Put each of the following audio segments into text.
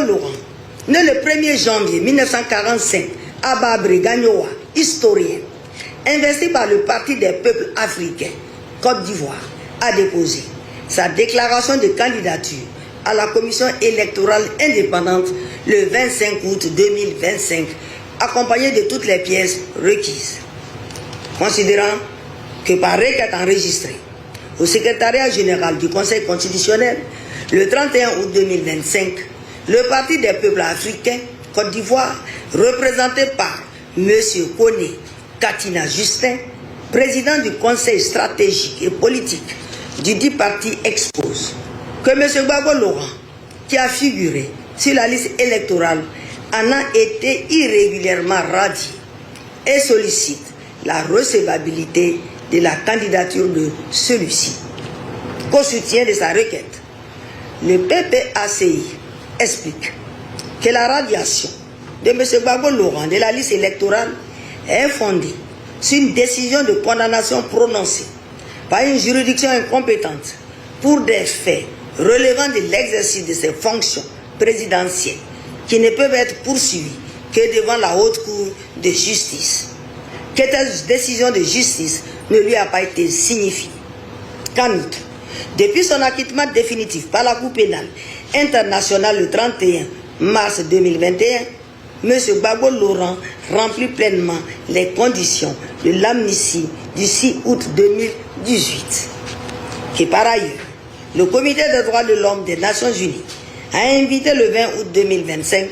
Laurent, né le 1er janvier 1945 à Babré Gagnoa, historien, investi par le Parti des peuples africains, Côte d'Ivoire, a déposé sa déclaration de candidature à la commission électorale indépendante le 25 août 2025, accompagné de toutes les pièces requises. Considérant que par requête enregistrée au secrétariat général du Conseil constitutionnel le 31 août 2025, le Parti des peuples africains, Côte d'Ivoire, représenté par M. Koné Katina Justin, président du Conseil stratégique et politique du dit parti, expose que M. Gbagbo Laurent, qui a figuré sur la liste électorale, en a été irrégulièrement radié et sollicite la recevabilité de la candidature de celui-ci. Qu'au soutien de sa requête, le PPACI explique que la radiation de M. Gbagbo Laurent de la liste électorale est fondée sur une décision de condamnation prononcée par une juridiction incompétente pour des faits relevant de l'exercice de ses fonctions présidentielles qui ne peuvent être poursuivis que devant la haute cour de justice. Que telle décision de justice ne lui a pas été signifiée. Qu'en outre, depuis son acquittement définitif par la Cour pénale internationale le 31 mars 2021, M. Gbagbo Laurent remplit pleinement les conditions de l'amnistie du 6 août 2018. Et par ailleurs, le Comité des droits de l'homme des Nations Unies a invité le 20 août 2025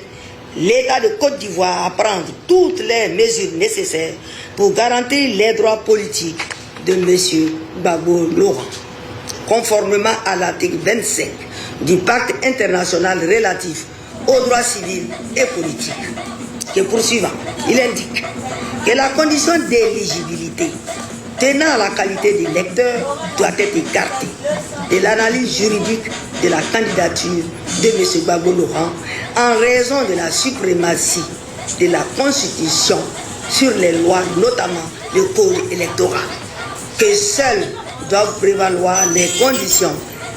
l'État de Côte d'Ivoire à prendre toutes les mesures nécessaires pour garantir les droits politiques de M. Gbagbo Laurent, conformément à l'article 25 du Pacte international relatif aux droits civils et politiques. Et poursuivant, il indique que la condition d'éligibilité tenant à la qualité d'électeur doit être écartée de l'analyse juridique de la candidature de M. Gbagbo Laurent en raison de la suprématie de la Constitution sur les lois, notamment le code électoral, que seules doivent prévaloir les conditions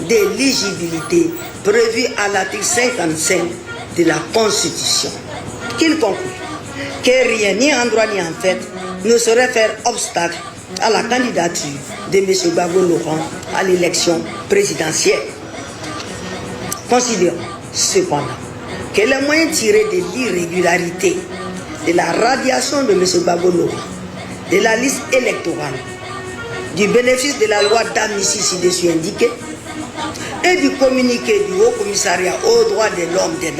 d'éligibilité prévues à l'article 55 de la Constitution. Qu'il conclut que rien, ni en droit ni en fait, ne saurait faire obstacle à la candidature de M. Gbagbo Laurent à l'élection présidentielle. Considérons cependant que les moyens tirés de l'irrégularité de la radiation de M. Gbagbo Laurent de la liste électorale, du bénéfice de la loi d'amnistie ci-dessus indiquée et du communiqué du Haut Commissariat aux droits de l'homme des